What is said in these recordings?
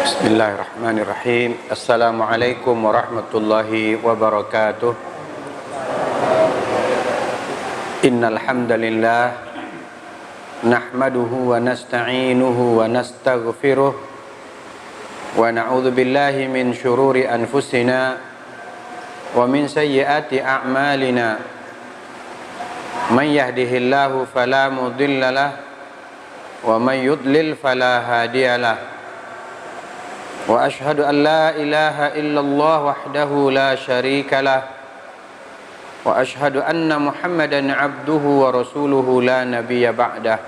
Bismillahirrahmanirrahim. Assalamualaikum warahmatullahi wabarakatuh. Innal hamdalillah nahmaduhu wa nasta'inuhu wa nastaghfiruh wa na'udzu billahi min syururi anfusina wa min sayyiati a'malina. Man yahdihillahu fala mudhillalah wa man yudlil fala hadiyalah. Wa ashhadu an la ilaha illallah wahdahu la syarika lah wa ashhadu anna Muhammadan abduhu wa rasuluhu la nabiyya ba'dah.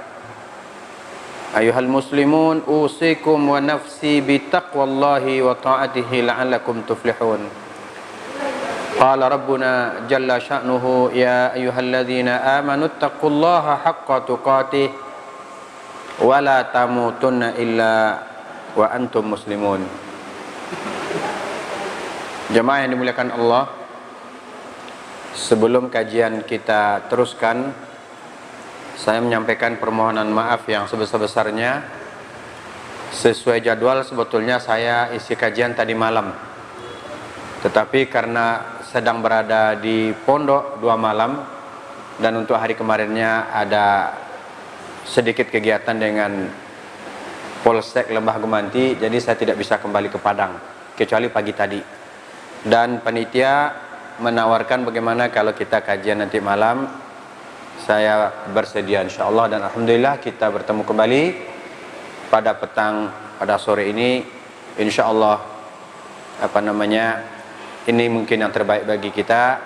Ayuhal muslimun, usikum wa nafsi bitaqwallahi wa ta'atihi la'allakum tuflihun. Qala rabbuna jalla sya'nuhu ya ayyuhalladzina amanu taqullaha haqqa tuqatih wa la tamutunna illa wa antum muslimun. Jemaah yang dimuliakan Allah, sebelum kajian kita teruskan, saya menyampaikan permohonan maaf yang sebesar-besarnya. Sesuai jadwal sebetulnya saya isi kajian tadi malam, tetapi karena sedang berada di pondok 2 malam dan untuk hari kemarinnya ada sedikit kegiatan dengan Polsek Lembah Gemanti, jadi saya tidak bisa kembali ke Padang kecuali pagi tadi. Dan panitia menawarkan bagaimana kalau kita kajian nanti malam. Saya bersedia insyaallah, dan alhamdulillah kita bertemu kembali pada pada sore ini insyaallah. Ini mungkin yang terbaik bagi kita.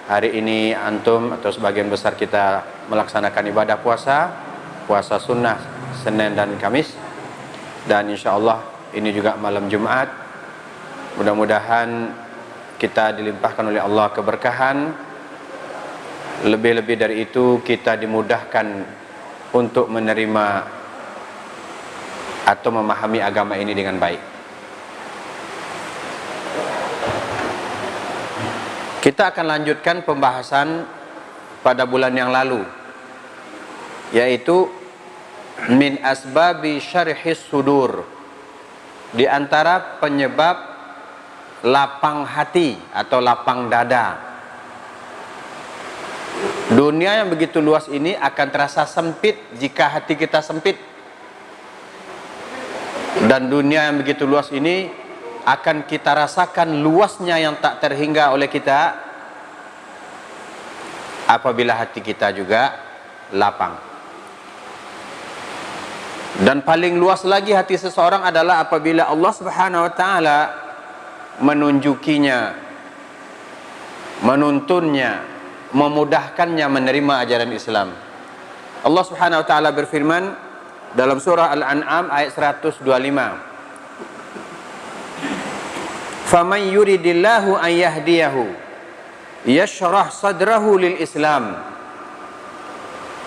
Hari ini antum atau sebagian besar kita melaksanakan ibadah puasa sunnah Senin dan Kamis. Dan insya Allah ini juga malam Jumat. Mudah-mudahan kita dilimpahkan oleh Allah keberkahan. Lebih-lebih dari itu kita dimudahkan untuk menerima atau memahami agama ini dengan baik. Kita akan lanjutkan pembahasan pada bulan yang lalu, yaitu min asbabi syarhis sudur, di antara penyebab lapang hati atau lapang dada. Dunia yang begitu luas ini akan terasa sempit jika hati kita sempit, dan dunia yang begitu luas ini akan kita rasakan luasnya yang tak terhingga oleh kita apabila hati kita juga lapang. Dan paling luas lagi hati seseorang adalah apabila Allah Subhanahu wa taala menunjukinya, menuntunnya, memudahkannya menerima ajaran Islam. Allah Subhanahu wa taala berfirman dalam surah Al-An'am ayat 125. Faman yuridillahu an yahdiyahu yashrah sadrahu lil Islam.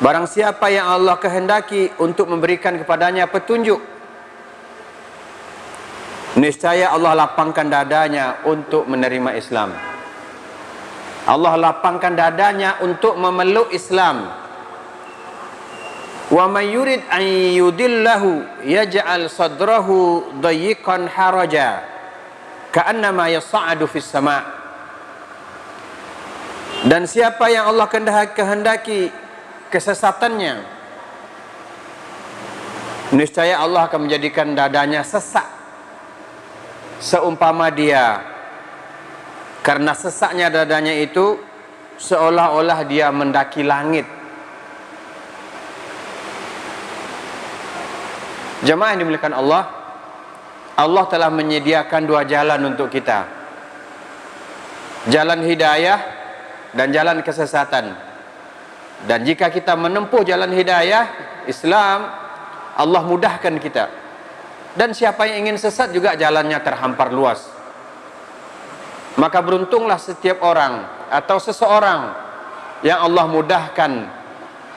Barang siapa yang Allah kehendaki untuk memberikan kepadanya petunjuk, niscaya Allah lapangkan dadanya untuk menerima Islam. Allah lapangkan dadanya untuk memeluk Islam. Wa may yurid an yudillahu yaj'al sadrahu dayiqan haraja ka'annama yas'adu fis sama'. Dan siapa yang Allah kehendaki kesesatannya, niscaya Allah akan menjadikan dadanya sesak, seumpama dia karena sesaknya dadanya itu seolah-olah dia mendaki langit. Jemaah yang dimuliakan Allah, Allah telah menyediakan 2 jalan untuk kita, jalan hidayah dan jalan kesesatan. Dan jika kita menempuh jalan hidayah Islam, Allah mudahkan kita. Dan siapa yang ingin sesat juga jalannya terhampar luas. Maka beruntunglah setiap orang atau seseorang yang Allah mudahkan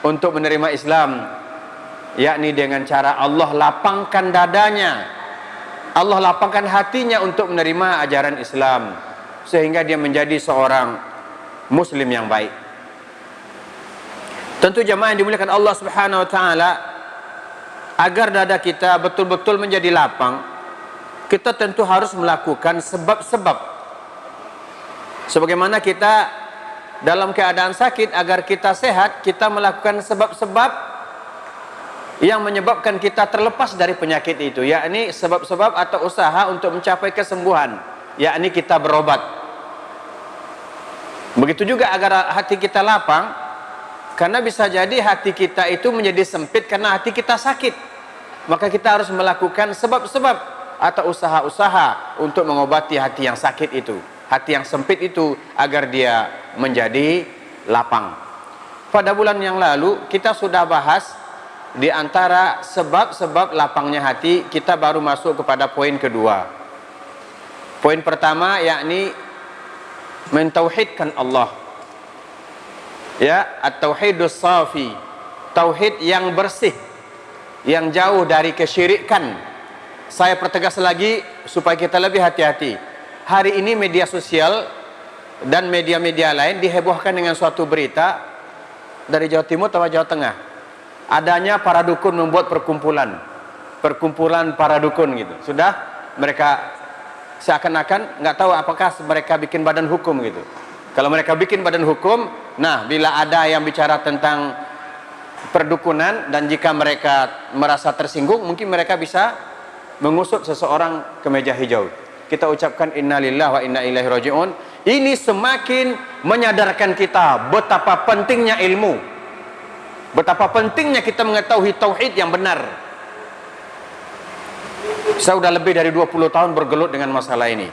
untuk menerima Islam, yakni dengan cara Allah lapangkan dadanya, Allah lapangkan hatinya untuk menerima ajaran Islam, sehingga dia menjadi seorang muslim yang baik. Tentu jemaah yang dimuliakan Allah Subhanahu wa taala, agar dada kita betul-betul menjadi lapang, kita tentu harus melakukan sebab-sebab. Sebagaimana kita dalam keadaan sakit, agar kita sehat, kita melakukan sebab-sebab yang menyebabkan kita terlepas dari penyakit itu, yakni sebab-sebab atau usaha untuk mencapai kesembuhan, yakni kita berobat. Begitu juga agar hati kita lapang, karena bisa jadi hati kita itu menjadi sempit karena hati kita sakit. Maka kita harus melakukan sebab-sebab atau usaha-usaha untuk mengobati hati yang sakit itu, hati yang sempit itu, agar dia menjadi lapang. Pada bulan yang lalu kita sudah bahas di antara sebab-sebab lapangnya hati. Kita baru masuk kepada poin kedua. Poin pertama yakni mentauhidkan Allah. Ya, at-tauhidus safi, tauhid yang bersih, yang jauh dari kesyirikan. Saya pertegas lagi supaya kita lebih hati-hati. Hari ini media sosial dan media-media lain dihebohkan dengan suatu berita dari Jawa Timur atau Jawa Tengah. Adanya para dukun membuat perkumpulan para dukun gitu. Sudah mereka seakan-akan nggak tahu apakah mereka bikin badan hukum gitu. Kalau mereka bikin badan hukum, nah bila ada yang bicara tentang perdukunan dan jika mereka merasa tersinggung, mungkin mereka bisa mengusut seseorang ke meja hijau. Kita ucapkan innalillahi wa inna ilaihi rajiun. Ini semakin menyadarkan kita betapa pentingnya ilmu, betapa pentingnya kita mengetahui tauhid yang benar. Saya sudah lebih dari 20 tahun bergelut dengan masalah ini,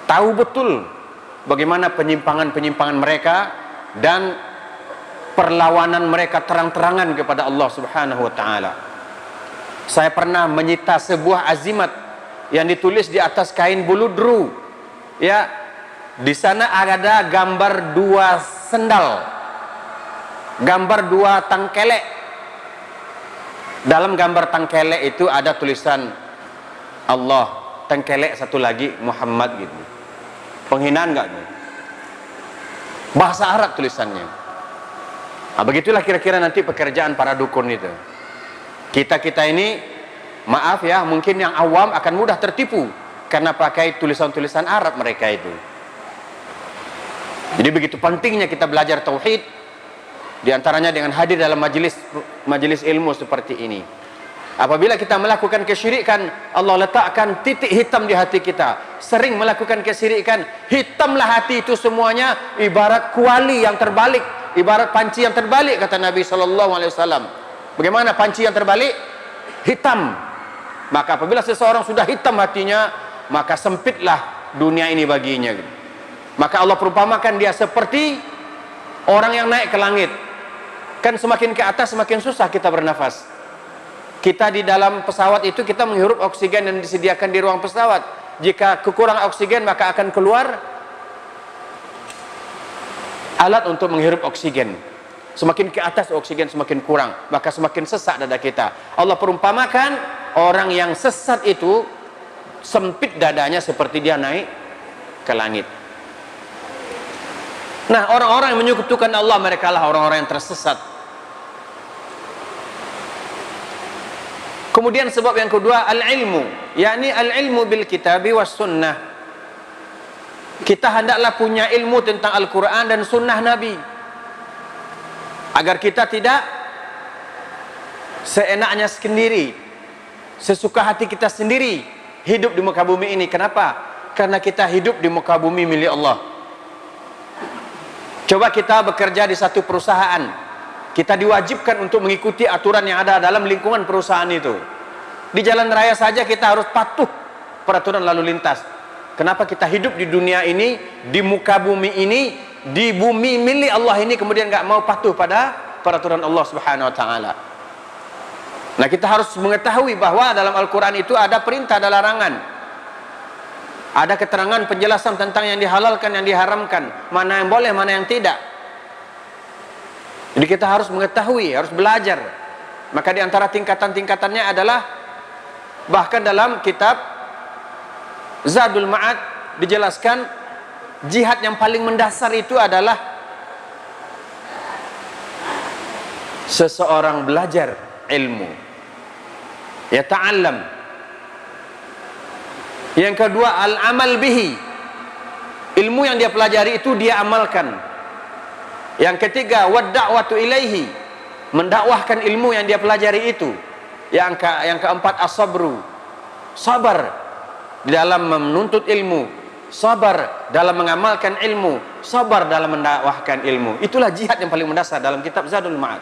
tahu betul bagaimana penyimpangan-penyimpangan mereka dan perlawanan mereka terang-terangan kepada Allah Subhanahu wa taala. Saya pernah menyita sebuah azimat yang ditulis di atas kain buludru. Ya, di sana ada gambar dua sendal, gambar dua tangkelek. Dalam gambar tangkelek itu ada tulisan Allah, tangkelek satu lagi Muhammad gitu. Penghinaan enggak nih? Bahasa Arab tulisannya. Nah, begitulah kira-kira nanti pekerjaan para dukun itu. Kita ini, maaf ya, mungkin yang awam akan mudah tertipu karena pakai tulisan-tulisan Arab mereka itu. Jadi begitu pentingnya kita belajar tauhid, diantaranya dengan hadir dalam majelis ilmu seperti ini. Apabila kita melakukan kesyirikan, Allah letakkan titik hitam di hati kita. Sering melakukan kesyirikan, hitamlah hati itu semuanya, ibarat kuali yang terbalik, ibarat panci yang terbalik, kata Nabi SAW. Bagaimana panci yang terbalik? Hitam. Maka apabila seseorang sudah hitam hatinya, maka sempitlah dunia ini baginya. Maka Allah perumpamakan dia seperti orang yang naik ke langit. Kan semakin ke atas semakin susah kita bernafas. Kita di dalam pesawat itu kita menghirup oksigen yang disediakan di ruang pesawat. Jika kekurangan oksigen maka akan keluar alat untuk menghirup oksigen. Semakin ke atas oksigen semakin kurang, maka semakin sesak dada kita. Allah perumpamakan orang yang sesat itu sempit dadanya seperti dia naik ke langit. Nah, orang-orang yang menyekutukan Allah, mereka lah orang-orang yang tersesat. Kemudian sebab yang kedua, al-ilmu, yakni al-ilmu bil kitabi was sunnah. Kita hendaklah punya ilmu tentang Al-Quran dan sunnah Nabi, agar kita tidak seenaknya sendiri, sesuka hati kita sendiri hidup di muka bumi ini. Kenapa? Karena kita hidup di muka bumi milik Allah. Coba kita bekerja di satu perusahaan, kita diwajibkan untuk mengikuti aturan yang ada dalam lingkungan perusahaan itu. Di jalan raya saja kita harus patuh peraturan lalu lintas. Kenapa kita hidup di dunia ini, di muka bumi ini, di bumi milik Allah ini, kemudian nggak mau patuh pada peraturan Allah Subhanahu wa taala? Nah, kita harus mengetahui bahwa dalam Al-Quran itu ada perintah, ada larangan, ada keterangan penjelasan tentang yang dihalalkan, yang diharamkan, mana yang boleh, mana yang tidak. Jadi kita harus mengetahui, harus belajar. Maka di antara tingkatan-tingkatannya adalah, bahkan dalam kitab Zadul Ma'ad dijelaskan, jihad yang paling mendasar itu adalah seseorang belajar ilmu, ya ta'allam. Yang kedua, al-amal bihi. Ilmu yang dia pelajari itu dia amalkan. Yang ketiga, wad-da'watu ilaihi. Mendakwahkan ilmu yang dia pelajari itu. Yang keempat, as-sabru. Sabar di dalam menuntut ilmu, sabar dalam mengamalkan ilmu, sabar dalam mendakwahkan ilmu. Itulah jihad yang paling mendasar dalam kitab Zadul Ma'ad.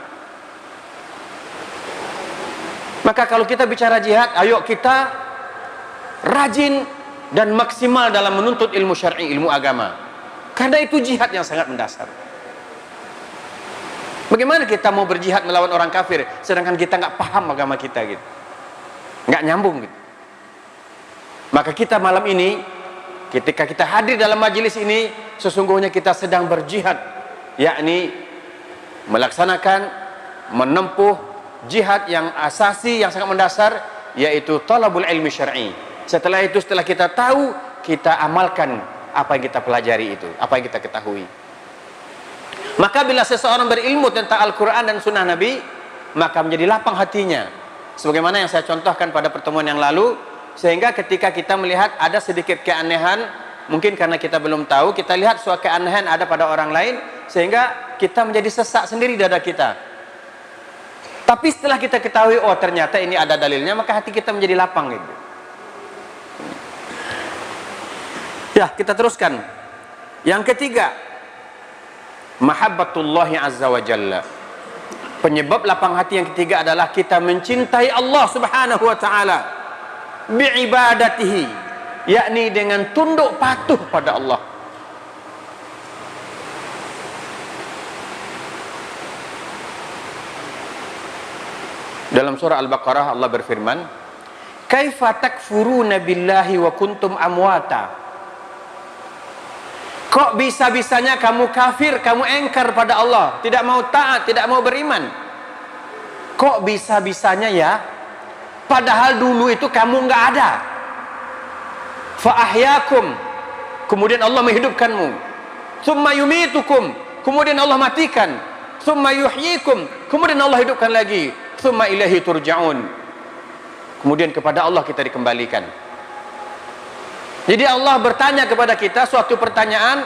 Maka kalau kita bicara jihad, ayo kita rajin dan maksimal dalam menuntut ilmu syar'i, ilmu agama. Karena itu jihad yang sangat mendasar. Bagaimana kita mau berjihad melawan orang kafir sedangkan kita nggak paham agama kita gitu, nggak nyambung gitu. Maka kita malam ini, ketika kita hadir dalam majelis ini, sesungguhnya kita sedang berjihad, yakni melaksanakan, menempuh jihad yang asasi, yang sangat mendasar, yaitu talabul ilmi syar'i. Setelah itu, setelah kita tahu, kita amalkan apa yang kita pelajari itu, apa yang kita ketahui. Maka bila seseorang berilmu tentang Al-Quran dan Sunnah Nabi, maka menjadi lapang hatinya. Sebagaimana yang saya contohkan pada pertemuan yang lalu, sehingga ketika kita melihat ada sedikit keanehan, mungkin karena kita belum tahu, kita lihat suatu keanehan ada pada orang lain, sehingga kita menjadi sesak sendiri dada kita. Tapi setelah kita ketahui, oh ternyata ini ada dalilnya, maka hati kita menjadi lapang gitu. Ya, kita teruskan. Yang ketiga, mahabbatullahi azza wa jalla. Penyebab lapang hati yang ketiga adalah kita mencintai Allah subhanahu wa ta'ala bi'ibadatihi, yakni dengan tunduk patuh pada Allah. Dalam surah Al-Baqarah Allah berfirman, kaifa takfuruna billahi wa kuntum amwata. Kok bisa-bisanya kamu kafir, kamu engkar pada Allah, tidak mau taat, tidak mau beriman? Kok bisa-bisanya ya? Padahal dulu itu kamu nggak ada. Fa'ahyakum, kemudian Allah menghidupkanmu. Tsumma yumitukum, kemudian Allah matikan. Tsumma yuhyikum, kemudian Allah hidupkan lagi. Tsumma ilaihi turja'un, kemudian kepada Allah kita dikembalikan. Jadi Allah bertanya kepada kita suatu pertanyaan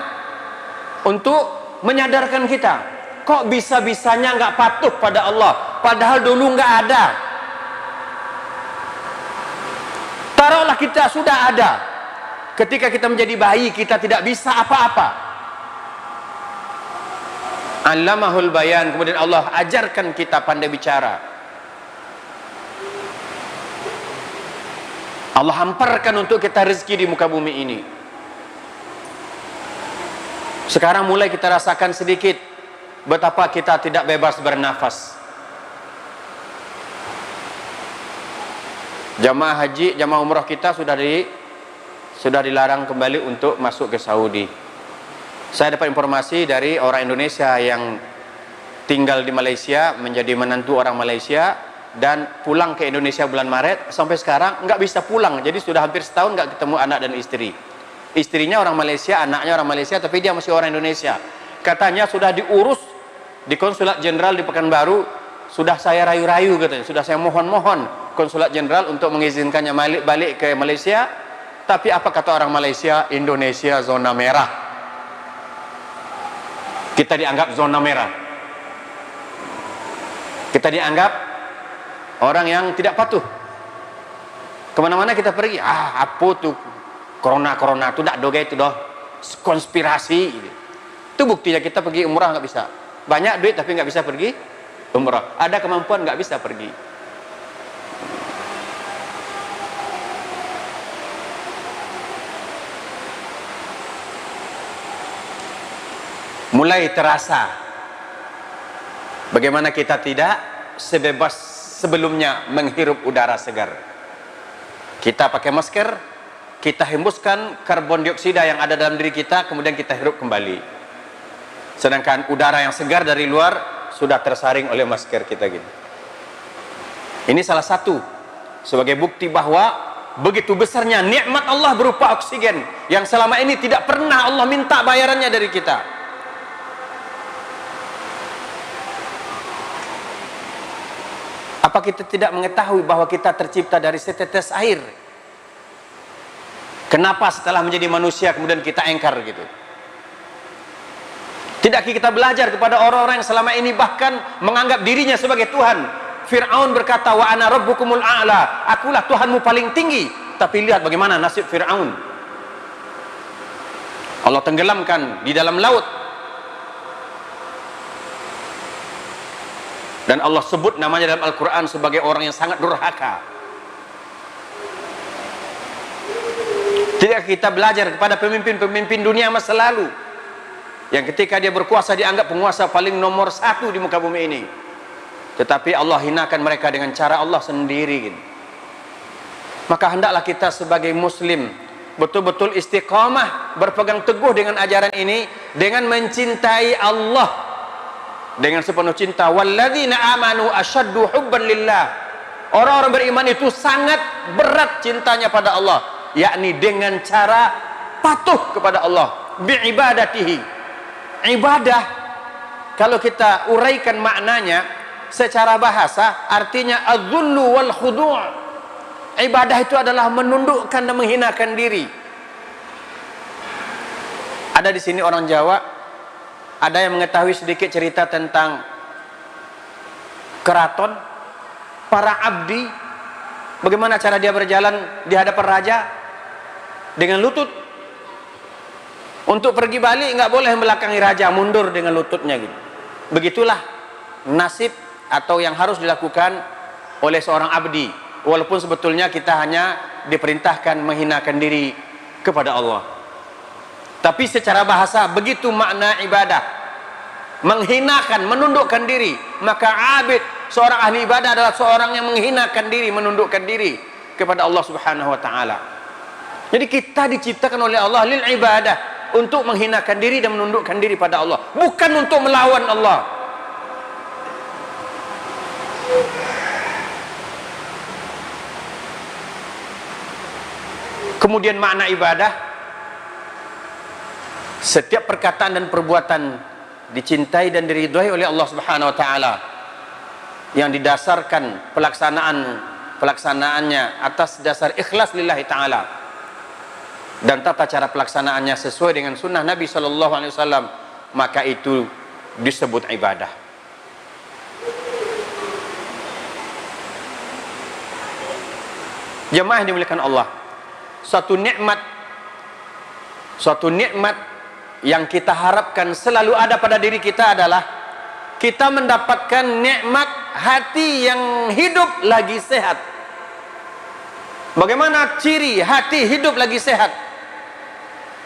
untuk menyadarkan kita. Kok bisa-bisanya nggak patuh pada Allah, padahal dulu nggak ada. Taruhlah kita sudah ada. Ketika kita menjadi bayi, kita tidak bisa apa-apa. Allamahul bayan, kemudian Allah ajarkan kita pandai bicara. Allah hamparkan untuk kita rezeki di muka bumi ini. Sekarang mulai kita rasakan sedikit betapa kita tidak bebas bernafas. Jamaah haji, jamaah umrah kita sudah dilarang kembali untuk masuk ke Saudi. Saya dapat informasi dari orang Indonesia yang tinggal di Malaysia, menjadi menantu orang Malaysia, dan pulang ke Indonesia bulan Maret, sampai sekarang nggak bisa pulang. Jadi sudah hampir setahun nggak ketemu anak dan istri. Istrinya orang Malaysia, anaknya orang Malaysia, tapi dia masih orang Indonesia. Katanya sudah diurus di Konsulat Jenderal di Pekanbaru, sudah saya rayu-rayu katanya, sudah saya mohon-mohon Konsulat Jenderal untuk mengizinkannya balik ke Malaysia. Tapi apa kata orang Malaysia? Indonesia zona merah. Kita dianggap zona merah. Kita dianggap orang yang tidak patuh. Kemana-mana kita pergi, apa tuh corona tuh tak doga itu doh konspirasi. Itu buktinya kita pergi umrah nggak bisa. Banyak duit tapi nggak bisa pergi umrah. Ada kemampuan nggak bisa pergi. Mulai terasa bagaimana kita tidak sebebas sebelumnya menghirup udara segar. Kita pakai masker, kita hembuskan karbon dioksida yang ada dalam diri kita, kemudian kita hirup kembali. Sedangkan udara yang segar dari luar sudah tersaring oleh masker kita gitu. Ini salah satu sebagai bukti bahwa begitu besarnya nikmat Allah berupa oksigen yang selama ini tidak pernah Allah minta bayarannya dari kita. Apa kita tidak mengetahui bahwa kita tercipta dari setetes air? Kenapa setelah menjadi manusia kemudian kita engkar gitu? Tidak kita belajar kepada orang-orang yang selama ini bahkan menganggap dirinya sebagai Tuhan. Fir'aun berkata, wa ana rabbukumul a'la, akulah Tuhanmu paling tinggi. Tapi lihat bagaimana nasib Fir'aun. Allah tenggelamkan di dalam laut. Dan Allah sebut namanya dalam Al-Quran sebagai orang yang sangat durhaka. Tidak kita belajar kepada pemimpin-pemimpin dunia masa lalu, yang ketika dia berkuasa dianggap penguasa paling nomor 1 di muka bumi ini, tetapi Allah hinakan mereka dengan cara Allah sendiri. Maka hendaklah kita sebagai muslim betul-betul istiqamah, berpegang teguh dengan ajaran ini, dengan mencintai Allah dengan sepenuh cinta. Walladzina amanu asyaddu hubban lillah. Orang-orang beriman itu sangat berat cintanya pada Allah, yakni dengan cara patuh kepada Allah, biibadatihi. Ibadah, kalau kita uraikan maknanya secara bahasa, artinya az-zullu wal khudu'. Ibadah itu adalah menundukkan dan menghinakan diri. Ada di sini orang Jawa, ada yang mengetahui sedikit cerita tentang keraton, para abdi, bagaimana cara dia berjalan di hadapan raja dengan lutut. Untuk pergi balik nggak boleh membelakangi raja, mundur dengan lututnya gitu. Begitulah nasib atau yang harus dilakukan oleh seorang abdi, walaupun sebetulnya kita hanya diperintahkan menghinakan diri kepada Allah. Tapi secara bahasa begitu makna ibadah, menghinakan, menundukkan diri. Maka abid, seorang ahli ibadah, adalah seorang yang menghinakan diri, menundukkan diri kepada Allah Subhanahu wa ta'ala. Jadi kita diciptakan oleh Allah lil ibadah, untuk menghinakan diri dan menundukkan diri pada Allah, bukan untuk melawan Allah. Kemudian makna ibadah, setiap perkataan dan perbuatan dicintai dan diridhai oleh Allah Subhanahu wa ta'ala, yang didasarkan pelaksanaannya atas dasar ikhlas lillahi ta'ala, dan tata cara pelaksanaannya sesuai dengan sunnah Nabi SAW, maka itu disebut ibadah. Jemaah yang dimuliakan Allah, suatu nikmat yang kita harapkan selalu ada pada diri kita adalah kita mendapatkan nikmat hati yang hidup lagi sehat. Bagaimana ciri hati hidup lagi sehat?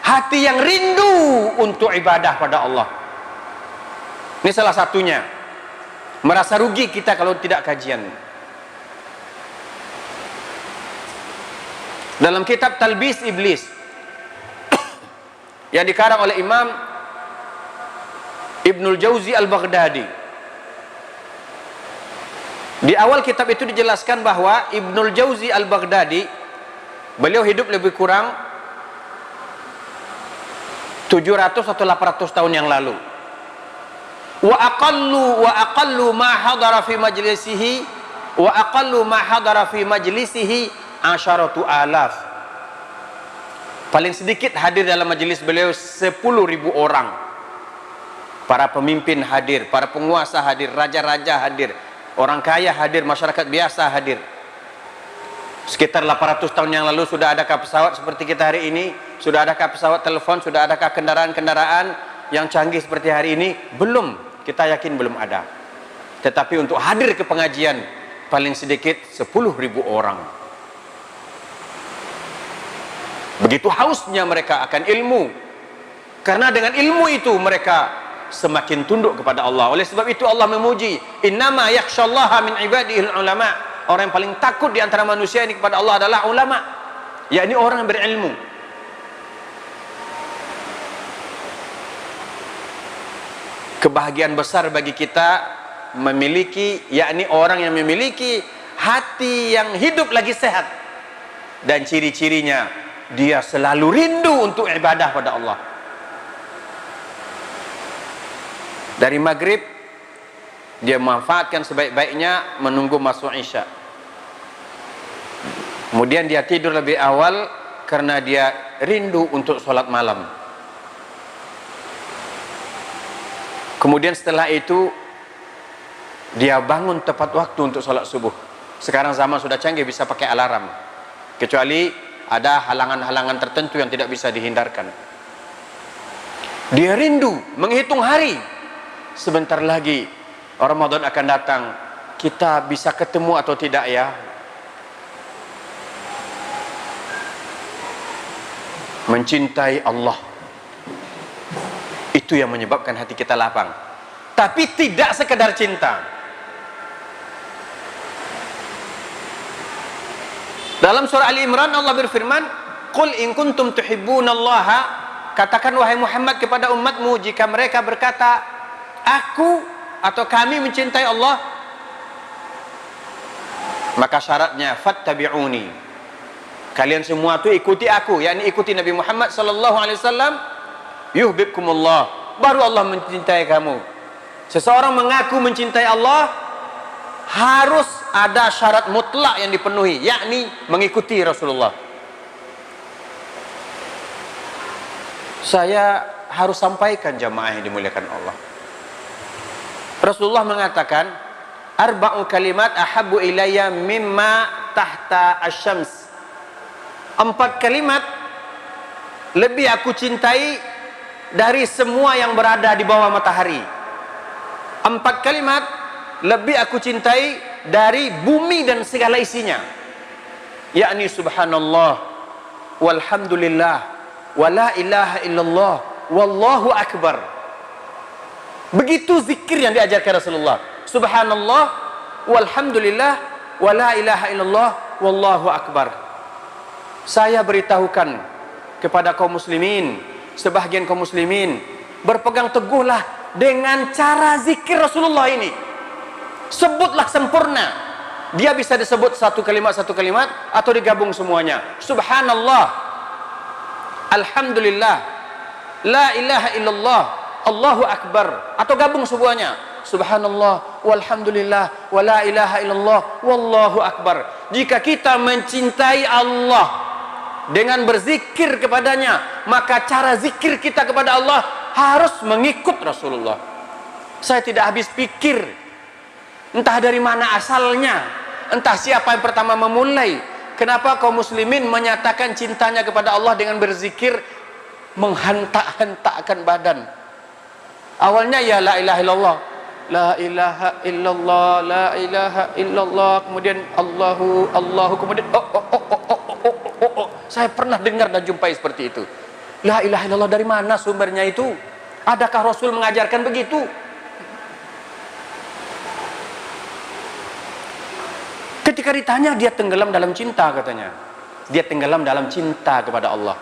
Hati yang rindu untuk ibadah pada Allah. Ini salah satunya. Merasa rugi kita kalau tidak kajian. Dalam kitab Talbis Iblis yang dikarang oleh Imam Ibnul Jauzi Al-Baghdadi, di awal kitab itu dijelaskan bahwa Ibnul Jauzi Al-Baghdadi, beliau hidup lebih kurang 700 atau 800 tahun yang lalu. Wa aqallu ma hadara fi majlisihi asyaratu alaf. Paling sedikit hadir dalam majelis beliau 10.000 orang. Para pemimpin hadir, para penguasa hadir, raja-raja hadir, orang kaya hadir, masyarakat biasa hadir. Sekitar 800 tahun yang lalu sudah adakah pesawat seperti kita hari ini? Sudah adakah pesawat telepon? Sudah adakah kendaraan-kendaraan yang canggih seperti hari ini? Belum, kita yakin belum ada. Tetapi untuk hadir ke pengajian paling sedikit 10.000 orang. Begitu hausnya mereka akan ilmu, karena dengan ilmu itu mereka semakin tunduk kepada Allah. Oleh sebab itu Allah memuji, innama yakhsyallaha min ibadihil ulama. Orang yang paling takut di antara manusia ini kepada Allah adalah ulama, yakni orang yang berilmu. Kebahagiaan besar bagi kita memiliki, yakni orang yang memiliki hati yang hidup lagi sehat, dan ciri-cirinya dia selalu rindu untuk ibadah pada Allah. Dari maghrib dia memanfaatkan sebaik-baiknya menunggu masuk isya. Kemudian dia tidur lebih awal Karena dia rindu untuk sholat malam. Kemudian setelah itu dia bangun tepat waktu untuk sholat subuh. Sekarang zaman sudah canggih, bisa pakai alarm, kecuali ada halangan-halangan tertentu yang tidak bisa dihindarkan. Dia rindu menghitung hari, sebentar lagi Ramadan akan datang, kita bisa ketemu atau tidak ya? Mencintai Allah, itu yang menyebabkan hati kita lapang. Tapi tidak sekedar cinta. Dalam surah Ali Imran Allah berfirman, "Qul in kuntum tuhibbunallaha," katakan wahai Muhammad kepada umatmu, jika mereka berkata aku atau kami mencintai Allah, maka syaratnya fattabi'uni, kalian semua itu ikuti aku, yakni ikuti Nabi Muhammad sallallahu alaihi wasallam, yuhibbukumullah, baru Allah mencintai kamu. Seseorang mengaku mencintai Allah, harus ada syarat mutlak yang dipenuhi, yakni mengikuti Rasulullah. Saya harus sampaikan jamaah yang dimuliakan Allah. Rasulullah mengatakan, arba'u kalimat ahabbu ilayya mimma tahta asyams. 4 kalimat lebih aku cintai dari semua yang berada di bawah matahari. 4 kalimat lebih aku cintai dari bumi dan segala isinya, yakni subhanallah walhamdulillah wala ilaha illallah wallahu akbar. Begitu zikir yang diajarkan Rasulullah, subhanallah walhamdulillah wala ilaha illallah wallahu akbar. Saya beritahukan kepada kaum muslimin, sebahagian kaum muslimin, berpegang teguhlah dengan cara zikir Rasulullah ini. Sebutlah sempurna. Dia bisa disebut satu kalimat atau digabung semuanya. Subhanallah, alhamdulillah, la ilaha illallah, Allahu akbar, atau gabung semuanya. Subhanallah walhamdulillah wa la ilaha illallah wallahu akbar. Jika kita mencintai Allah dengan berzikir kepadanya, maka cara zikir kita kepada Allah harus mengikut Rasulullah. Saya tidak habis pikir entah dari mana asalnya, entah siapa yang pertama memulai. Kenapa kaum muslimin menyatakan cintanya kepada Allah dengan berzikir, menghentak-hentakkan badan. Awalnya ya la ilaha illallah, la ilaha illallah, la ilaha illallah, kemudian Allahu, kemudian Saya pernah dengar dan jumpai seperti itu. La ilaha illallah, dari mana sumbernya itu? Adakah Rasul mengajarkan begitu? Ketika ditanya, dia tenggelam dalam cinta, katanya. Dia tenggelam dalam cinta kepada Allah.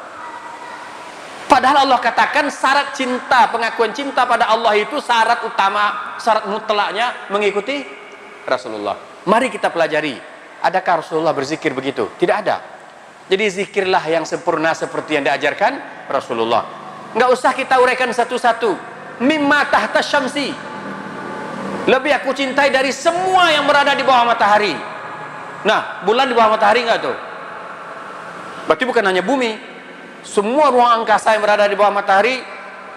Padahal Allah katakan syarat cinta, pengakuan cinta pada Allah itu syarat utama, syarat mutlaknya mengikuti Rasulullah. Mari kita pelajari. Adakah Rasulullah berzikir begitu? Tidak ada. Jadi zikirlah yang sempurna seperti yang diajarkan Rasulullah. Nggak usah kita uraikan satu-satu. Mimma tahta syamsi, lebih aku cintai dari semua yang berada di bawah matahari. Nah, bulan di bawah matahari nggak tuh? Berarti bukan hanya bumi. Semua ruang angkasa yang berada di bawah matahari,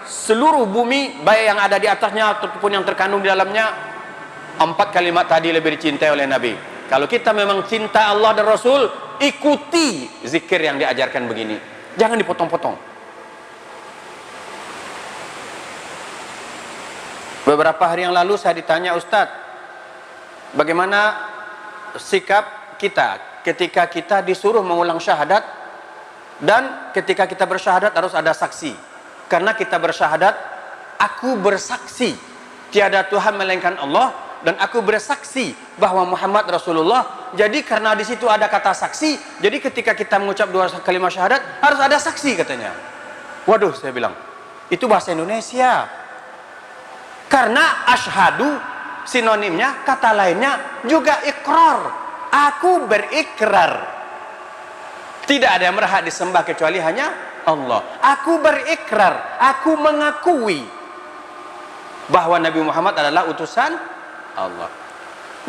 seluruh bumi, baik yang ada di atasnya ataupun yang terkandung di dalamnya, 4 kalimat tadi lebih dicintai oleh Nabi. Kalau kita memang cinta Allah dan Rasul, ikuti zikir yang diajarkan begini. Jangan dipotong-potong. Beberapa hari yang lalu saya ditanya, Ustadz, bagaimana sikap kita ketika kita disuruh mengulang syahadat, dan ketika kita bersyahadat harus ada saksi. Karena kita bersyahadat, aku bersaksi tiada Tuhan melainkan Allah, dan aku bersaksi bahwa Muhammad Rasulullah. Jadi karena di situ ada kata saksi, jadi ketika kita mengucap 2 kalimat syahadat harus ada saksi, katanya. Waduh, saya bilang, itu bahasa Indonesia. Karena asyhadu sinonimnya, kata lainnya juga ikrar. Aku berikrar. Tidak ada yang berhak disembah kecuali hanya Allah. Aku berikrar, aku mengakui bahwa Nabi Muhammad adalah utusan Allah.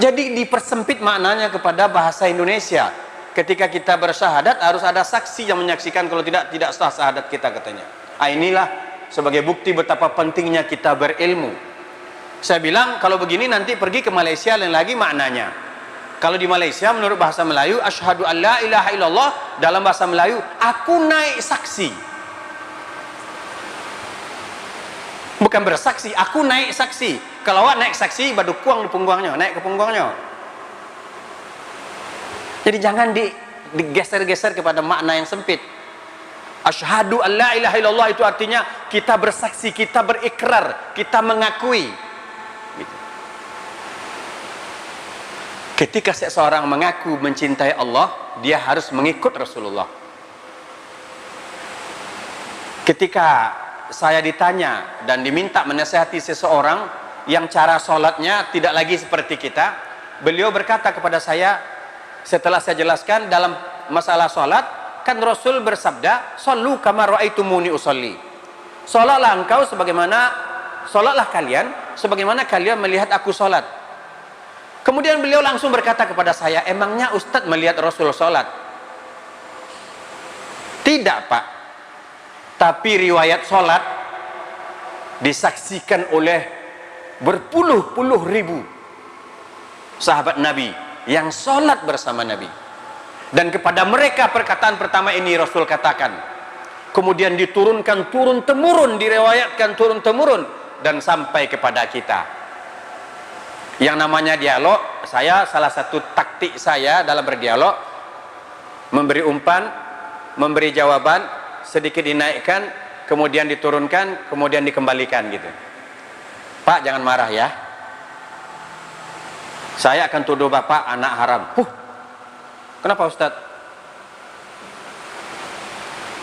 Jadi dipersempit maknanya kepada bahasa Indonesia. ketika kita bersyahadat harus ada saksi yang menyaksikan, kalau tidak sah syahadat kita katanya. Inilah sebagai bukti betapa pentingnya kita berilmu. Saya bilang kalau begini nanti pergi ke Malaysia lain lagi maknanya. Kalau di Malaysia menurut bahasa Melayu, asyhadu an la ilaha illallah, dalam bahasa Melayu aku naik saksi. Bukan bersaksi, aku naik saksi. Kalau awak naik saksi, badu kuang di punggungnya, naik ke punggungnya. Jadi jangan digeser-geser kepada makna yang sempit. Asyhadu an la ilaha illallah itu artinya kita bersaksi, kita berikrar, kita mengakui. Gitu. Ketika seseorang mengaku mencintai Allah, dia harus mengikut Rasulullah. Ketika saya ditanya dan diminta menasihati seseorang yang cara sholatnya tidak lagi seperti kita, beliau berkata kepada saya, setelah saya jelaskan dalam masalah sholat, kan Rasul bersabda, "Shallu kama ra'aitumuni usolli." Sholatlah engkau sholatlah kalian sebagaimana kalian melihat aku sholat. Kemudian beliau langsung berkata kepada saya, emangnya Ustadz melihat Rasul sholat? Tidak, Pak. Tapi riwayat sholat disaksikan oleh berpuluh-puluh ribu sahabat Nabi yang sholat bersama Nabi. Dan kepada mereka perkataan pertama ini Rasul katakan. Kemudian diturunkan turun-temurun, diriwayatkan turun-temurun, dan sampai kepada kita. Yang namanya dialog, salah satu taktik saya dalam berdialog, memberi umpan, memberi jawaban, sedikit dinaikkan, kemudian diturunkan, kemudian dikembalikan gitu. Pak, jangan marah ya. Saya akan tuduh Bapak anak haram. Kenapa Ustadz?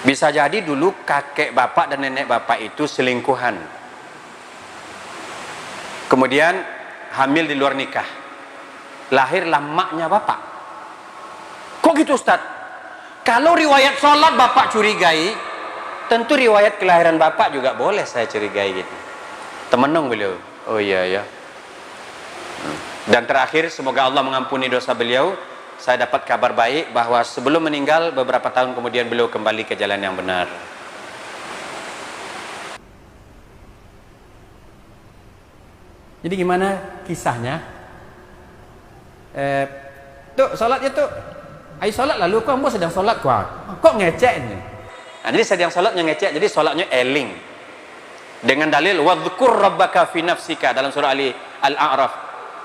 Bisa jadi dulu kakek Bapak dan nenek Bapak itu selingkuhan. Kemudian hamil di luar nikah, lahirlah maknya Bapak. Kok gitu Ustadz? Kalau riwayat sholat Bapak curigai, tentu riwayat kelahiran Bapak juga boleh saya curigai gitu. Temenung beliau, oh iya ya. Dan terakhir, semoga Allah mengampuni dosa beliau. Saya dapat kabar baik bahwa sebelum meninggal beberapa tahun kemudian beliau kembali ke jalan yang benar. Jadi gimana kisahnya? Tuh sholatnya tuh, ayo sholat lalu kamu sedang sholat kok ngecek ini? Nah, jadi sedang sholatnya ngecek, jadi sholatnya eling dengan dalil wadhkur rabbaka fi nafsika dalam surah Al-A'raf.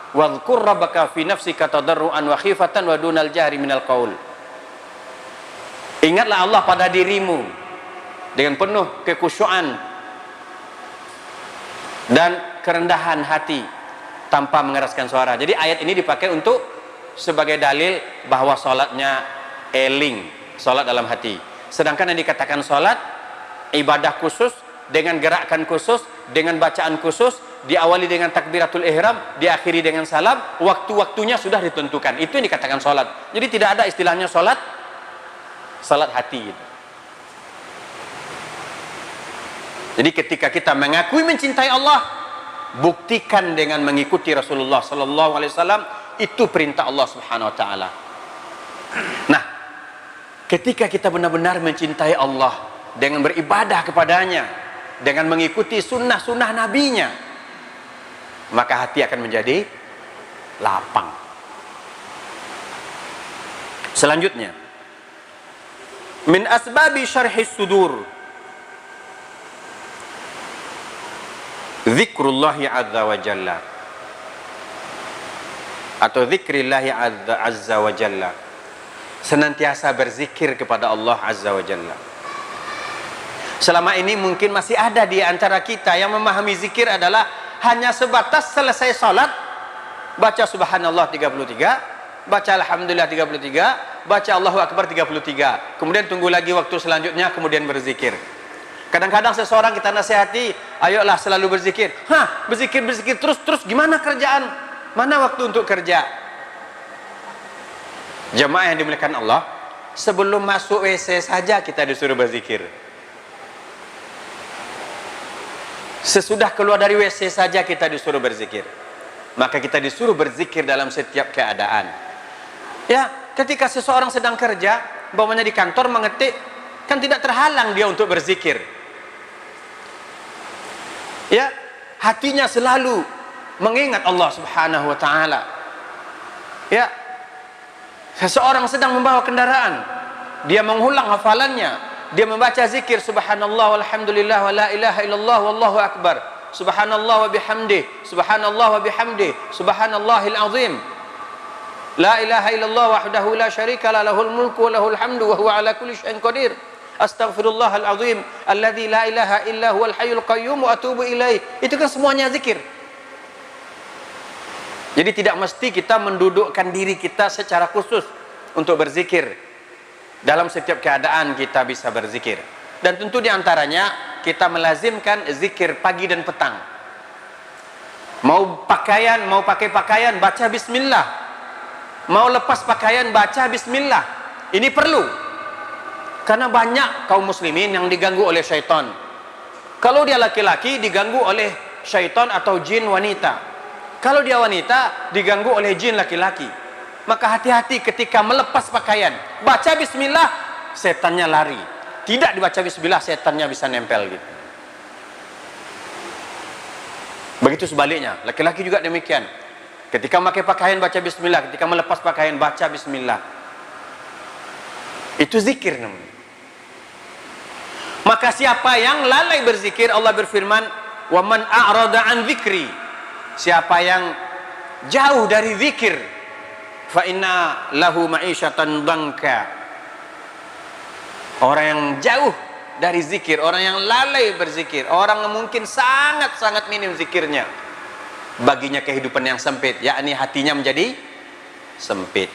Wadhkur rabbaka fi nafsika tadarruan wa khifatan wa dunal jahri minal qaul. Ingatlah Allah pada dirimu dengan penuh kekhusyuan dan kerendahan hati tanpa mengeraskan suara. Jadi ayat ini dipakai untuk sebagai dalil bahwa sholatnya eling, sholat dalam hati. Sedangkan yang dikatakan sholat, ibadah khusus, dengan gerakan khusus, dengan bacaan khusus, diawali dengan takbiratul ihram, diakhiri dengan salam, waktu-waktunya sudah ditentukan. Itu yang dikatakan sholat. Jadi tidak ada istilahnya sholat hati gitu. Jadi ketika kita mengakui mencintai Allah, buktikan dengan mengikuti Rasulullah sallallahu alaihi wasallam, itu perintah Allah Subhanahu wa taala. Nah, ketika kita benar-benar mencintai Allah dengan beribadah kepadanya, dengan mengikuti sunnah-sunnah nabinya, maka hati akan menjadi lapang. Selanjutnya, min asbabi syarhis sudur zikrullahi azza wa jalla, atau zikrillahi azza wa jalla, senantiasa berzikir kepada Allah azza wa jalla. Selama ini mungkin masih ada di antara kita yang memahami zikir adalah hanya sebatas selesai salat baca subhanallah 33, baca alhamdulillah 33, baca Allahu akbar 33, kemudian tunggu lagi waktu selanjutnya kemudian berzikir. Kadang-kadang seseorang kita nasihati, ayolah selalu berzikir. Berzikir terus gimana kerjaan? Mana waktu untuk kerja? Jemaah yang dimuliakan Allah, sebelum masuk WC saja kita disuruh berzikir. Sesudah keluar dari WC saja kita disuruh berzikir. Maka kita disuruh berzikir dalam setiap keadaan. Ya, ketika seseorang sedang kerja, umpamanya di kantor mengetik, kan tidak terhalang dia untuk berzikir. Ya, hatinya selalu mengingat Allah Subhanahu wa taala. Ya, seseorang sedang membawa kendaraan, dia mengulang hafalannya, dia membaca zikir subhanallah walhamdulillah wa la ilaha illallah wallahu akbar, subhanallah wa bihamdih, subhanallah wa bihamdih, subhanallahil azim, la ilaha illallah wahdahu la syarika la lahul mulku wa lahul hamdu wa huwa ala kulli syai'in qadir, astaghfirullahal azim alladzi la ilaha illa huwal hayyul qayyum wa atubu ilaih. Itu kan semuanya zikir. Jadi tidak mesti kita mendudukkan diri kita secara khusus untuk berzikir. Dalam setiap keadaan kita bisa berzikir. Dan tentu diantaranya kita melazimkan zikir pagi dan petang. Mau pakai pakaian, baca bismillah. Mau lepas pakaian, baca bismillah. Ini perlu. Karena banyak kaum muslimin yang diganggu oleh syaitan. Kalau dia laki-laki, diganggu oleh syaitan atau jin wanita. Kalau dia wanita, diganggu oleh jin laki-laki. Maka hati-hati ketika melepas pakaian. Baca bismillah, setannya lari. Tidak dibaca bismillah, setannya bisa nempel gitu. Begitu sebaliknya, laki-laki juga demikian. Ketika memakai pakaian, baca bismillah. Ketika melepas pakaian, baca bismillah. Itu zikir namanya. Maka siapa yang lalai berzikir, Allah berfirman, "Wa man a'rada an dzikri." Siapa yang jauh dari zikir, fa inna lahu ma'isyatan dhanka. Orang yang jauh dari zikir, orang yang lalai berzikir, orang yang mungkin sangat-sangat minim zikirnya, baginya kehidupan yang sempit, yakni hatinya menjadi sempit.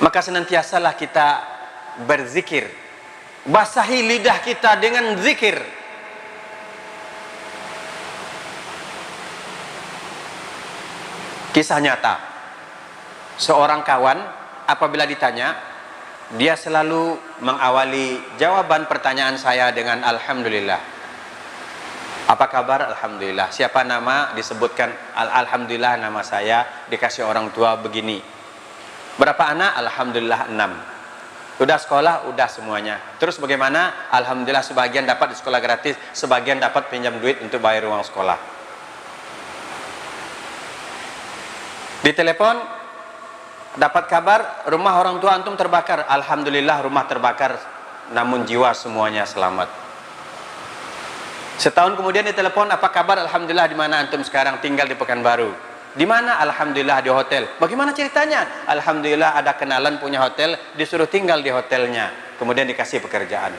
Maka senantiasalah kita berzikir, basahi lidah kita dengan zikir. Kisah nyata, seorang kawan apabila ditanya, dia selalu mengawali jawaban pertanyaan saya dengan alhamdulillah. Apa kabar? Alhamdulillah. Siapa nama? Disebutkan. Alhamdulillah nama saya, dikasih orang tua begini. Berapa anak? Alhamdulillah 6. Udah sekolah? Udah semuanya. Terus bagaimana? Alhamdulillah sebagian dapat di sekolah gratis, sebagian dapat pinjam duit untuk bayar uang sekolah. Di telepon dapat kabar rumah orang tua antum terbakar. Alhamdulillah rumah terbakar, namun jiwa semuanya selamat. Setahun kemudian di telepon, apa kabar? Alhamdulillah, di mana antum sekarang? Tinggal di Pekanbaru. Di mana? Alhamdulillah di hotel. Bagaimana ceritanya? Alhamdulillah ada kenalan punya hotel, disuruh tinggal di hotelnya, kemudian dikasih pekerjaan.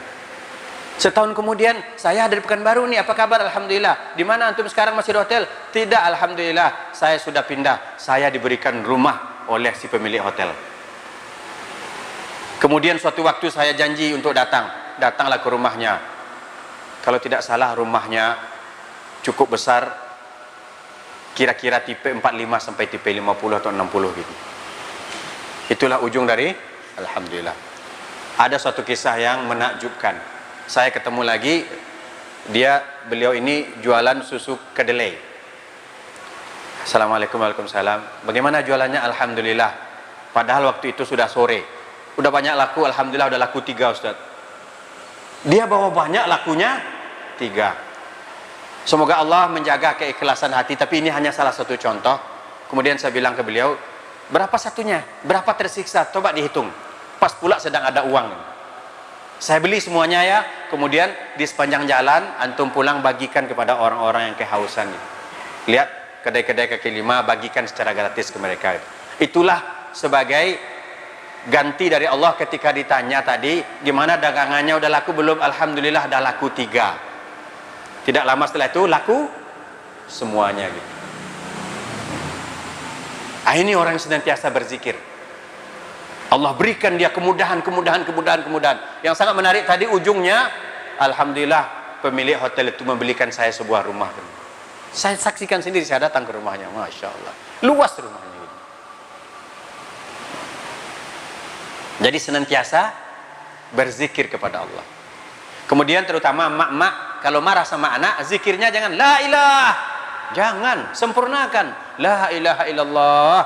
Setahun kemudian, saya ada di Pekanbaru nih, apa kabar? Alhamdulillah. Di mana antum sekarang, masih di hotel? Tidak, alhamdulillah, saya sudah pindah. Saya diberikan rumah oleh si pemilik hotel. Kemudian suatu waktu saya janji untuk datanglah ke rumahnya. Kalau tidak salah rumahnya cukup besar, kira-kira tipe 45 sampai tipe 50 atau 60 gitu. Itulah ujung dari alhamdulillah. Ada suatu kisah yang menakjubkan. Saya ketemu lagi, beliau ini jualan susu kedelai. Assalamualaikum warahmatullahi wabarakatuh. Bagaimana jualannya? Alhamdulillah. Padahal waktu itu sudah sore. Udah banyak laku, alhamdulillah udah laku 3 Ustaz. Dia bawa banyak, lakunya 3. Semoga Allah menjaga keikhlasan hati, tapi ini hanya salah satu contoh. Kemudian saya bilang ke beliau, berapa satunya? Berapa tersiksa? Coba dihitung. Pas pula sedang ada uang. Saya beli semuanya ya. Kemudian di sepanjang jalan antum pulang bagikan kepada orang-orang yang kehausan. Lihat kedai-kedai kaki lima, bagikan secara gratis ke mereka. Itulah sebagai ganti dari Allah ketika ditanya tadi, gimana dagangannya, udah laku belum? Alhamdulillah udah laku 3. Tidak lama setelah itu laku semuanya gitu. Ini orang yang senantiasa berzikir. Allah berikan dia kemudahan. Yang sangat menarik tadi ujungnya, alhamdulillah pemilik hotel itu membelikan saya sebuah rumah. Saya saksikan sendiri, saya datang ke rumahnya, masya Allah, luas rumahnya. Jadi senantiasa berzikir kepada Allah. Kemudian terutama mak-mak kalau marah sama anak, zikirnya jangan la ilah, jangan, sempurnakan la ilaha illallah.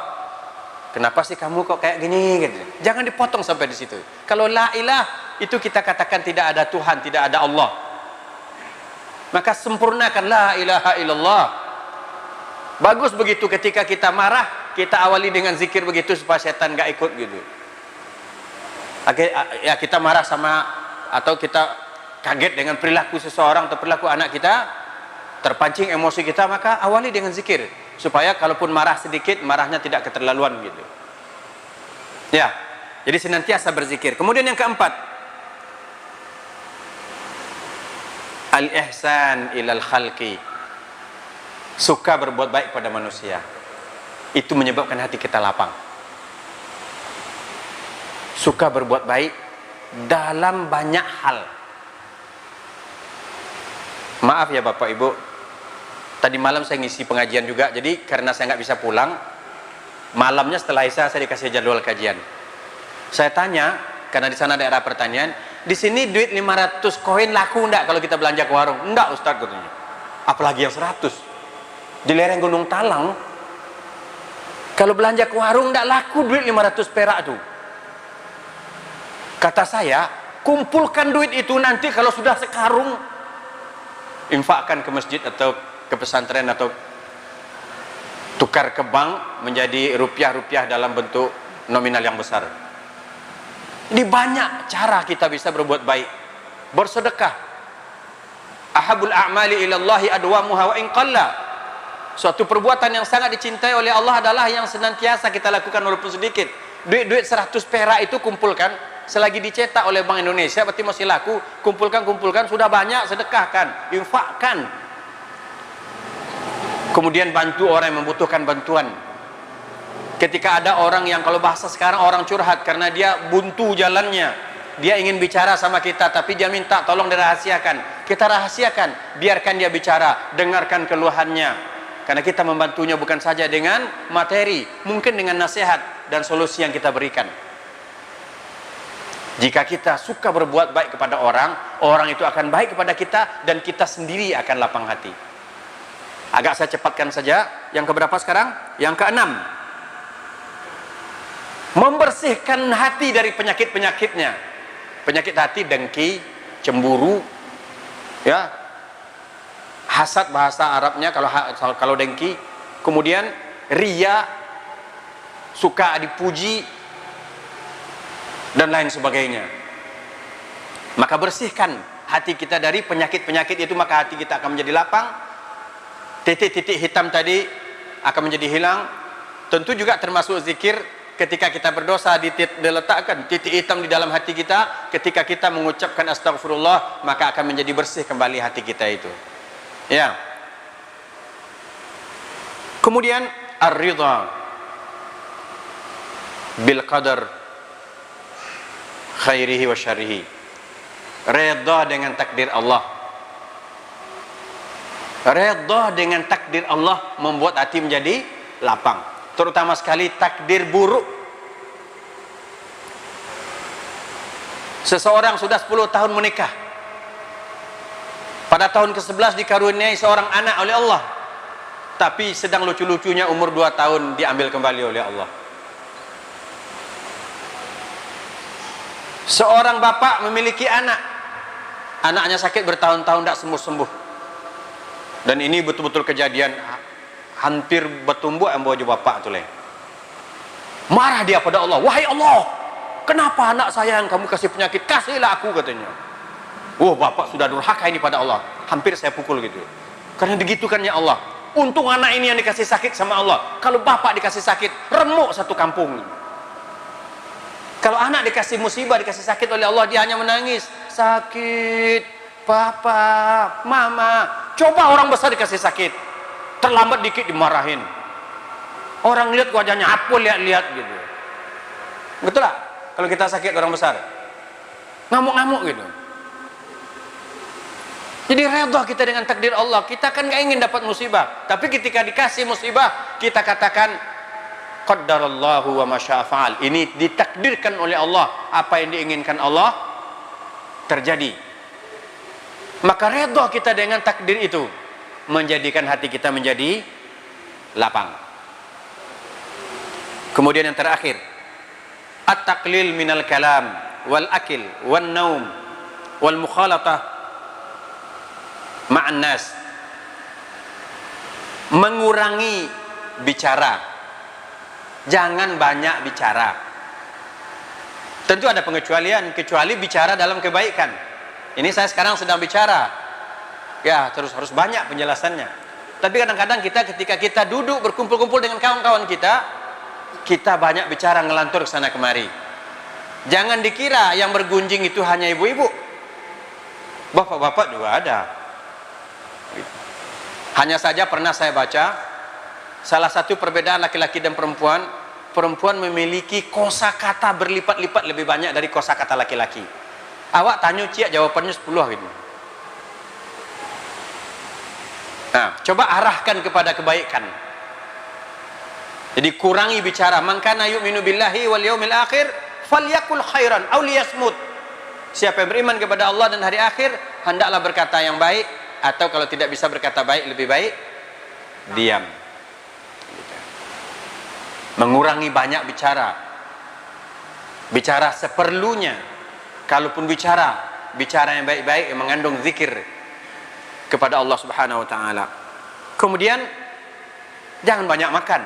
kenapa sih kamu kok kayak gini gitu. Jangan dipotong sampai di situ. Kalau la ilah itu kita katakan tidak ada Tuhan, tidak ada Allah, maka sempurnakan la ilaha illallah. Bagus begitu. Ketika kita marah, kita awali dengan zikir begitu supaya setan gak ikut gitu. Ya, kita marah sama, atau kita kaget dengan perilaku seseorang atau perilaku anak kita, terpancing emosi kita, maka awali dengan zikir supaya kalaupun marah sedikit, marahnya tidak keterlaluan gitu. Ya, jadi senantiasa berzikir. Kemudian yang keempat, al-ihsan ilal khalqi, suka berbuat baik pada manusia. Itu menyebabkan hati kita lapang. Suka berbuat baik dalam banyak hal. Maaf ya Bapak Ibu, tadi malam saya ngisi pengajian juga, jadi karena saya nggak bisa pulang, malamnya setelah Isya saya dikasih jadwal kajian. Saya tanya, karena di sana daerah pertanian, di sini duit 500 koin laku enggak kalau kita belanja ke warung? Enggak Ustadz katanya. Apalagi yang 100. Di lereng Gunung Talang, kalau belanja ke warung enggak laku duit 500 perak tuh. Kata saya, kumpulkan duit itu nanti kalau sudah sekarung, infakkan ke masjid atau ke pesantren atau tukar ke bank menjadi rupiah-rupiah dalam bentuk nominal yang besar. Ini banyak cara kita bisa berbuat baik. Bersedekah. Ahabul a'mali ilallahi adwamuha wa in qalla. Suatu perbuatan yang sangat dicintai oleh Allah adalah yang senantiasa kita lakukan walaupun sedikit. Duit-duit 100 perak itu kumpulkan, selagi dicetak oleh Bank Indonesia berarti masih laku, kumpulkan, sudah banyak, sedekahkan, infakkan. Kemudian bantu orang yang membutuhkan bantuan. Ketika ada orang yang, kalau bahasa sekarang, orang curhat karena dia buntu jalannya, dia ingin bicara sama kita tapi dia minta tolong dirahasiakan, kita rahasiakan, biarkan dia bicara, dengarkan keluhannya, karena kita membantunya bukan saja dengan materi, mungkin dengan nasihat dan solusi yang kita berikan. Jika kita suka berbuat baik kepada orang, orang itu akan baik kepada kita dan kita sendiri akan lapang hati. Agak saya cepatkan saja. Yang keberapa sekarang? Yang keenam, membersihkan hati dari penyakit-penyakitnya. Penyakit hati, dengki, cemburu, ya, hasad bahasa Arabnya kalau dengki. Kemudian riya, suka dipuji, dan lain sebagainya. Maka bersihkan hati kita dari penyakit-penyakit itu, maka hati kita akan menjadi lapang. Titik-titik hitam tadi akan menjadi hilang. Tentu juga termasuk zikir. Ketika kita berdosa, diletakkan titik hitam di dalam hati kita. Ketika kita mengucapkan astagfirullah, maka akan menjadi bersih kembali hati kita itu. Ya. Kemudian ar-ridha bil qadar khairihi wa syarrihi. Redha dengan takdir Allah. Redha dengan takdir Allah membuat hati menjadi lapang. Terutama sekali takdir buruk. Seseorang sudah 10 tahun menikah, pada tahun ke-11 dikaruniai seorang anak oleh Allah, tapi sedang lucu-lucunya umur 2 tahun diambil kembali oleh Allah. Seorang bapak memiliki anak, anaknya sakit bertahun-tahun tidak sembuh-sembuh, dan ini betul-betul kejadian, hampir bertumbuh yang baju bapak tu leh. Marah dia pada Allah, wahai Allah, kenapa anak saya yang kamu kasih penyakit, kasihlah aku, katanya. Oh, bapak sudah durhaka ini pada Allah, hampir saya pukul gitu, karena digitukannya Allah. Untung anak ini yang dikasih sakit sama Allah. Kalau bapak dikasih sakit, remuk satu kampung. Kalau anak dikasih musibah, dikasih sakit oleh Allah, dia hanya menangis, sakit, papa, mama. Coba orang besar dikasih sakit, terlambat dikit dimarahin. Orang lihat wajahnya, apa lihat-lihat gitu. Betul lah? Kalau kita sakit orang besar, ngamuk-ngamuk gitu. Jadi redha kita dengan takdir Allah. Kita kan gak ingin dapat musibah, tapi ketika dikasih musibah, kita katakan qaddarallahu wa masya'a fa'al. Ini ditakdirkan oleh Allah, apa yang diinginkan Allah terjadi. Maka redha kita dengan takdir itu menjadikan hati kita menjadi lapang. Kemudian yang terakhir, at-taqlil minal kalam wal akil wan naum wal mukhalatah ma'an nas. Mengurangi bicara, jangan banyak bicara. Tentu ada pengecualian, kecuali bicara dalam kebaikan. Ini saya sekarang sedang bicara, ya terus harus banyak penjelasannya. Tapi kadang-kadang ketika kita duduk berkumpul-kumpul dengan kawan-kawan kita banyak bicara ngelantur ke sana kemari. Jangan dikira yang bergunjing itu hanya ibu-ibu, bapak-bapak juga ada. Hanya saja pernah saya baca, salah satu perbedaan laki-laki dan perempuan, perempuan memiliki kosakata berlipat-lipat lebih banyak dari kosakata laki-laki. Awak tanya Cia, jawabannya 10 gitu. Nah, coba arahkan kepada kebaikan. Jadi kurangi bicara. Man kana yu'minu billahi wal yaumil akhir falyakul khairan aw liyasmut. Siapa yang beriman kepada Allah dan hari akhir, hendaklah berkata yang baik, atau kalau tidak bisa berkata baik, lebih baik diam. Mengurangi banyak bicara. Bicara seperlunya. Kalaupun bicara yang baik-baik yang mengandung zikir kepada Allah Subhanahu wa taala. Kemudian jangan banyak makan.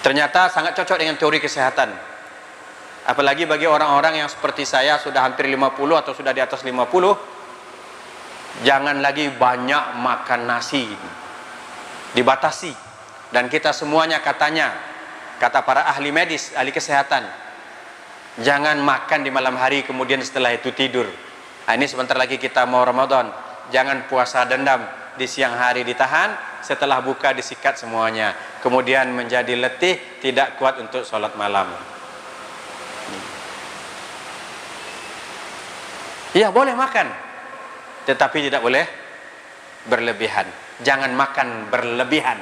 Ternyata sangat cocok dengan teori kesehatan. Apalagi bagi orang-orang yang seperti saya sudah hampir 50 atau sudah di atas 50, jangan lagi banyak makan nasi. Dibatasi. Dan kita semuanya kata para ahli medis, ahli kesehatan, jangan makan di malam hari kemudian setelah itu tidur. Nah, ini sebentar lagi kita mau Ramadan. Jangan puasa dendam, di siang hari ditahan, setelah buka disikat semuanya, kemudian menjadi letih, tidak kuat untuk sholat malam. Ya boleh makan, tetapi tidak boleh berlebihan. Jangan makan berlebihan.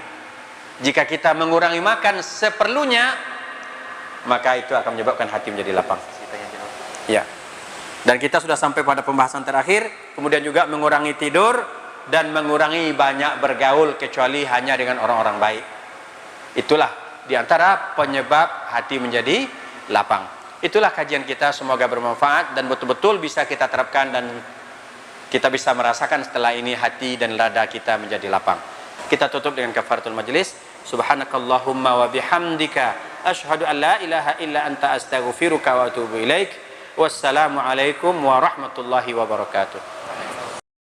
Jika kita mengurangi makan seperlunya, maka itu akan menyebabkan hati menjadi lapang. Ya. Dan kita sudah sampai pada pembahasan terakhir. Kemudian juga mengurangi tidur dan mengurangi banyak bergaul kecuali hanya dengan orang-orang baik. Itulah diantara penyebab hati menjadi lapang. Itulah kajian kita, semoga bermanfaat dan betul-betul bisa kita terapkan dan kita bisa merasakan setelah ini hati dan dada kita menjadi lapang. Kita tutup dengan kafaratul majlis. Subhanakallahumma wa bihamdika asyhadu an la ilaha illa anta astaghfiruka wa atubu ilaik. Wassalamualaikum warahmatullahi wabarakatuh.